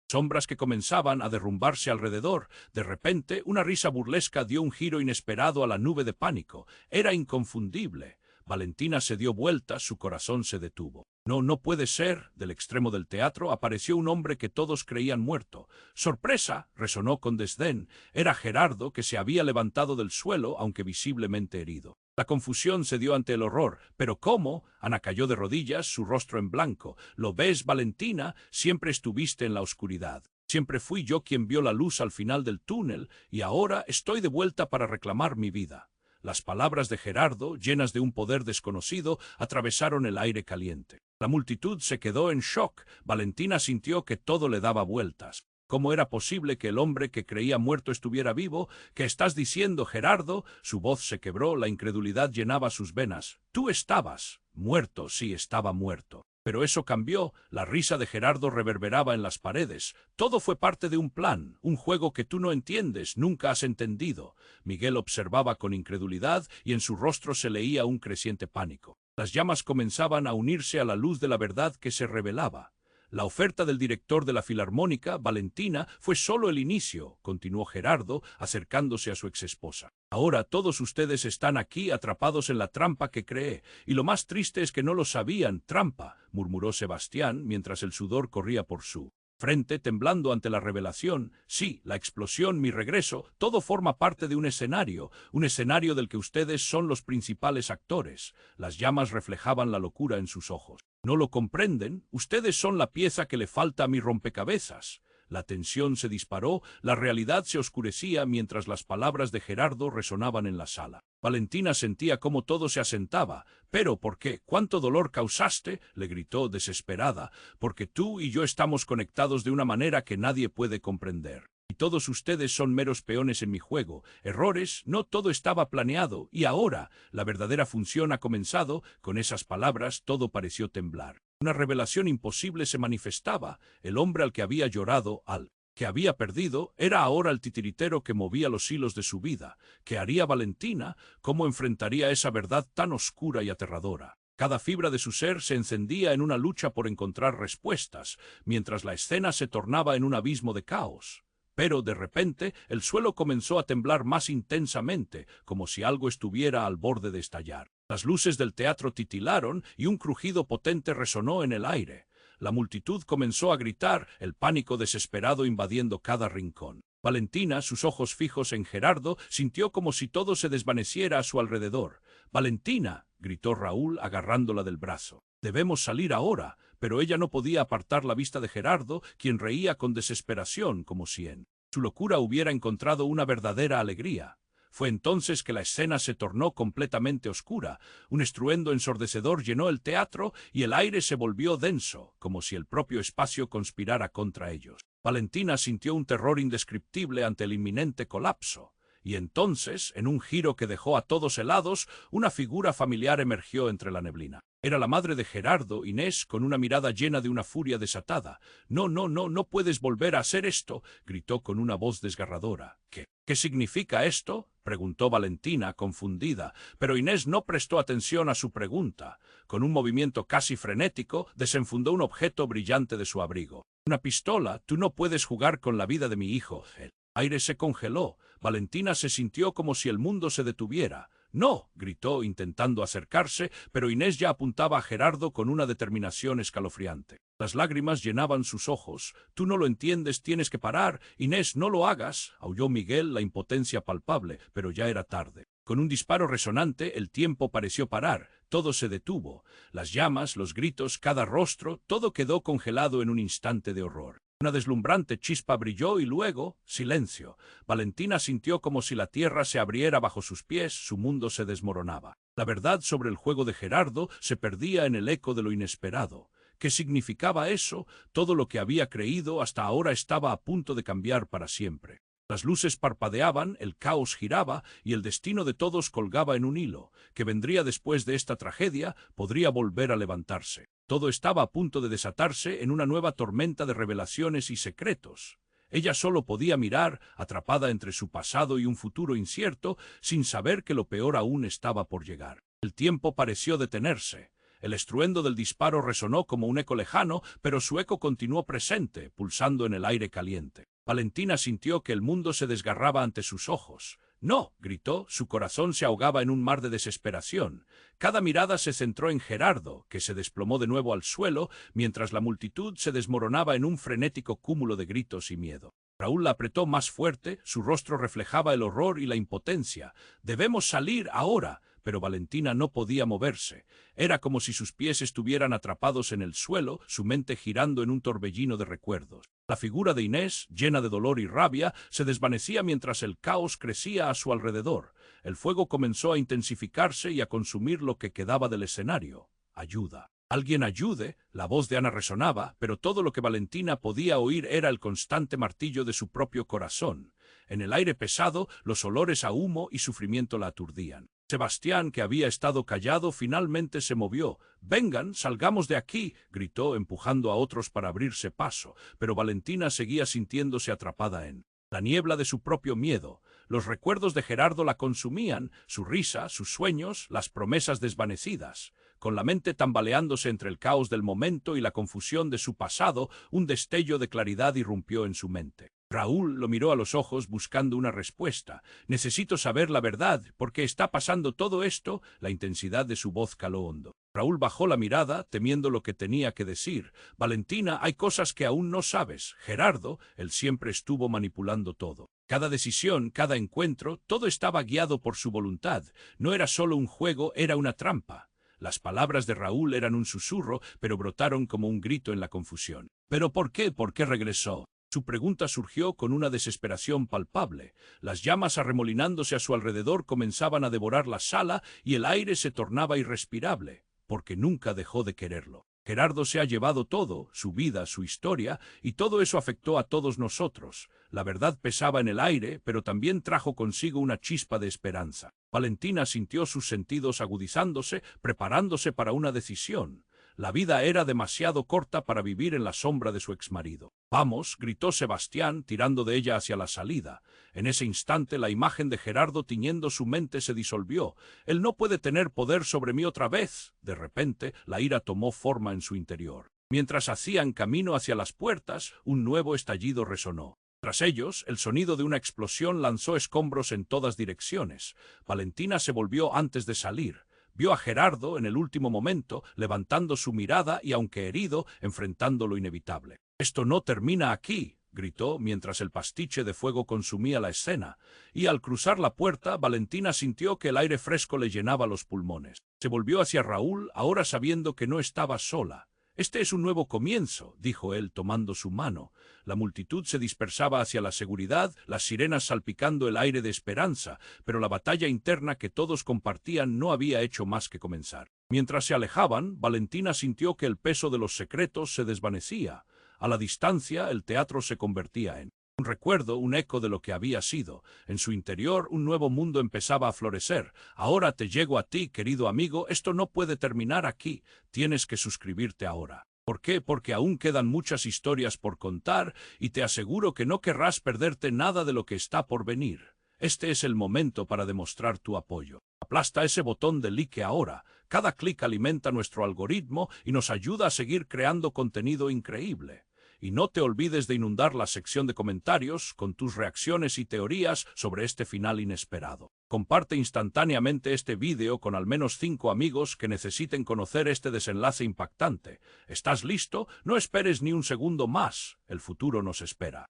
sombras que comenzaban a derrumbarse alrededor. De repente, una risa burlesca dio un giro inesperado a la nube de pánico. Era inconfundible. Valentina se dio vuelta, su corazón se detuvo. «No, no puede ser». Del extremo del teatro apareció un hombre que todos creían muerto. «¡Sorpresa!», resonó con desdén. Era Gerardo, que se había levantado del suelo, aunque visiblemente herido. La confusión se dio ante el horror. «¿Pero cómo?». Ana cayó de rodillas, su rostro en blanco. «¿Lo ves, Valentina? Siempre estuviste en la oscuridad. Siempre fui yo quien vio la luz al final del túnel, y ahora estoy de vuelta para reclamar mi vida». Las palabras de Gerardo, llenas de un poder desconocido, atravesaron el aire caliente. La multitud se quedó en shock. Valentina sintió que todo le daba vueltas. ¿Cómo era posible que el hombre que creía muerto estuviera vivo? «¿Qué estás diciendo, Gerardo?». Su voz se quebró, la incredulidad llenaba sus venas. «Tú estabas muerto». «Sí, estaba muerto». Pero eso cambió. La risa de Gerardo reverberaba en las paredes. «Todo fue parte de un plan, un juego que tú no entiendes, nunca has entendido». Miguel observaba con incredulidad y en su rostro se leía un creciente pánico. Las llamas comenzaban a unirse a la luz de la verdad que se revelaba. «La oferta del director de la Filarmónica, Valentina, fue solo el inicio», continuó Gerardo, acercándose a su exesposa. «Ahora todos ustedes están aquí atrapados en la trampa que creé, y lo más triste es que no lo sabían». «Trampa», murmuró Sebastián, mientras el sudor corría por su frente, temblando ante la revelación. «Sí, la explosión, mi regreso, todo forma parte de un escenario del que ustedes son los principales actores». Las llamas reflejaban la locura en sus ojos. «¿No lo comprenden? Ustedes son la pieza que le falta a mi rompecabezas». La tensión se disparó, la realidad se oscurecía mientras las palabras de Gerardo resonaban en la sala. Valentina sentía cómo todo se asentaba. «¿Pero por qué? ¿Cuánto dolor causaste?», le gritó desesperada. «Porque tú y yo estamos conectados de una manera que nadie puede comprender. Y todos ustedes son meros peones en mi juego. Errores, no todo estaba planeado. Y ahora, la verdadera función ha comenzado». Con esas palabras todo pareció temblar. Una revelación imposible se manifestaba. El hombre al que había llorado, al que había perdido, era ahora el titiritero que movía los hilos de su vida. ¿Qué haría Valentina? ¿Cómo enfrentaría esa verdad tan oscura y aterradora? Cada fibra de su ser se encendía en una lucha por encontrar respuestas, mientras la escena se tornaba en un abismo de caos. Pero, de repente, el suelo comenzó a temblar más intensamente, como si algo estuviera al borde de estallar. Las luces del teatro titilaron y un crujido potente resonó en el aire. La multitud comenzó a gritar, el pánico desesperado invadiendo cada rincón. Valentina, sus ojos fijos en Gerardo, sintió como si todo se desvaneciera a su alrededor. «Valentina», gritó Raúl agarrándola del brazo. «Debemos salir ahora». Pero ella no podía apartar la vista de Gerardo, quien reía con desesperación, como si en su locura hubiera encontrado una verdadera alegría. Fue entonces que la escena se tornó completamente oscura. Un estruendo ensordecedor llenó el teatro y el aire se volvió denso, como si el propio espacio conspirara contra ellos. Valentina sintió un terror indescriptible ante el inminente colapso. Y entonces, en un giro que dejó a todos helados, una figura familiar emergió entre la neblina. Era la madre de Gerardo, Inés, con una mirada llena de una furia desatada. «No, no, no, no puedes volver a hacer esto», gritó con una voz desgarradora. ¿Qué significa esto?, preguntó Valentina, confundida, pero Inés no prestó atención a su pregunta. Con un movimiento casi frenético, desenfundó un objeto brillante de su abrigo. «Una pistola, tú no puedes jugar con la vida de mi hijo». El aire se congeló. Valentina se sintió como si el mundo se detuviera. «No», gritó intentando acercarse, pero Inés ya apuntaba a Gerardo con una determinación escalofriante. Las lágrimas llenaban sus ojos. «Tú no lo entiendes, tienes que parar. Inés, no lo hagas», aulló Miguel, la impotencia palpable, pero ya era tarde. Con un disparo resonante, el tiempo pareció parar. Todo se detuvo. Las llamas, los gritos, cada rostro, todo quedó congelado en un instante de horror. Una deslumbrante chispa brilló y luego, silencio. Valentina sintió como si la tierra se abriera bajo sus pies, su mundo se desmoronaba. La verdad sobre el juego de Gerardo se perdía en el eco de lo inesperado. ¿Qué significaba eso? Todo lo que había creído hasta ahora estaba a punto de cambiar para siempre. Las luces parpadeaban, el caos giraba y el destino de todos colgaba en un hilo. ¿Qué vendría después de esta tragedia? Podría volver a levantarse. Todo estaba a punto de desatarse en una nueva tormenta de revelaciones y secretos. Ella solo podía mirar, atrapada entre su pasado y un futuro incierto, sin saber que lo peor aún estaba por llegar. El tiempo pareció detenerse. El estruendo del disparo resonó como un eco lejano, pero su eco continuó presente, pulsando en el aire caliente. Valentina sintió que el mundo se desgarraba ante sus ojos. «No», gritó, su corazón se ahogaba en un mar de desesperación. Cada mirada se centró en Gerardo, que se desplomó de nuevo al suelo, mientras la multitud se desmoronaba en un frenético cúmulo de gritos y miedo. Raúl la apretó más fuerte, su rostro reflejaba el horror y la impotencia. «Debemos salir ahora», pero Valentina no podía moverse. Era como si sus pies estuvieran atrapados en el suelo, su mente girando en un torbellino de recuerdos. La figura de Inés, llena de dolor y rabia, se desvanecía mientras el caos crecía a su alrededor. El fuego comenzó a intensificarse y a consumir lo que quedaba del escenario. «Ayuda. Alguien ayude», la voz de Ana resonaba, pero todo lo que Valentina podía oír era el constante martillo de su propio corazón. En el aire pesado, los olores a humo y sufrimiento la aturdían. Sebastián, que había estado callado, finalmente se movió. «Vengan, salgamos de aquí», gritó, empujando a otros para abrirse paso, pero Valentina seguía sintiéndose atrapada en la niebla de su propio miedo. Los recuerdos de Gerardo la consumían, su risa, sus sueños, las promesas desvanecidas. Con la mente tambaleándose entre el caos del momento y la confusión de su pasado, un destello de claridad irrumpió en su mente. Raúl lo miró a los ojos buscando una respuesta. «Necesito saber la verdad. ¿Por qué está pasando todo esto?» La intensidad de su voz caló hondo. Raúl bajó la mirada, temiendo lo que tenía que decir. «Valentina, hay cosas que aún no sabes. Gerardo, él siempre estuvo manipulando todo. Cada decisión, cada encuentro, todo estaba guiado por su voluntad. No era solo un juego, era una trampa». Las palabras de Raúl eran un susurro, pero brotaron como un grito en la confusión. «¿Pero por qué? ¿Por qué regresó?». Su pregunta surgió con una desesperación palpable. Las llamas arremolinándose a su alrededor comenzaban a devorar la sala y el aire se tornaba irrespirable, porque nunca dejó de quererlo. Gerardo se ha llevado todo, su vida, su historia, y todo eso afectó a todos nosotros. La verdad pesaba en el aire, pero también trajo consigo una chispa de esperanza. Valentina sintió sus sentidos agudizándose, preparándose para una decisión. La vida era demasiado corta para vivir en la sombra de su exmarido. «Vamos», gritó Sebastián, tirando de ella hacia la salida. En ese instante la imagen de Gerardo tiñendo su mente se disolvió. «Él no puede tener poder sobre mí otra vez». De repente, la ira tomó forma en su interior. Mientras hacían camino hacia las puertas, un nuevo estallido resonó. Tras ellos, el sonido de una explosión lanzó escombros en todas direcciones. Valentina se volvió antes de salir. Vio a Gerardo, en el último momento, levantando su mirada y, aunque herido, enfrentando lo inevitable. «Esto no termina aquí», gritó, mientras el pastiche de fuego consumía la escena, y al cruzar la puerta, Valentina sintió que el aire fresco le llenaba los pulmones. Se volvió hacia Raúl, ahora sabiendo que no estaba sola. Este es un nuevo comienzo, dijo él tomando su mano. La multitud se dispersaba hacia la seguridad, las sirenas salpicando el aire de esperanza, pero la batalla interna que todos compartían no había hecho más que comenzar. Mientras se alejaban, Valentina sintió que el peso de los secretos se desvanecía. A la distancia, el teatro se convertía en un recuerdo, un eco de lo que había sido. En su interior, un nuevo mundo empezaba a florecer. Ahora te llego a ti, querido amigo, esto no puede terminar aquí. Tienes que suscribirte ahora. ¿Por qué? Porque aún quedan muchas historias por contar y te aseguro que no querrás perderte nada de lo que está por venir. Este es el momento para demostrar tu apoyo. Aplasta ese botón de like ahora. Cada clic alimenta nuestro algoritmo y nos ayuda a seguir creando contenido increíble. Y no te olvides de inundar la sección de comentarios con tus reacciones y teorías sobre este final inesperado. Comparte instantáneamente este vídeo con al menos 5 amigos que necesiten conocer este desenlace impactante. ¿Estás listo? No esperes ni un segundo más. El futuro nos espera.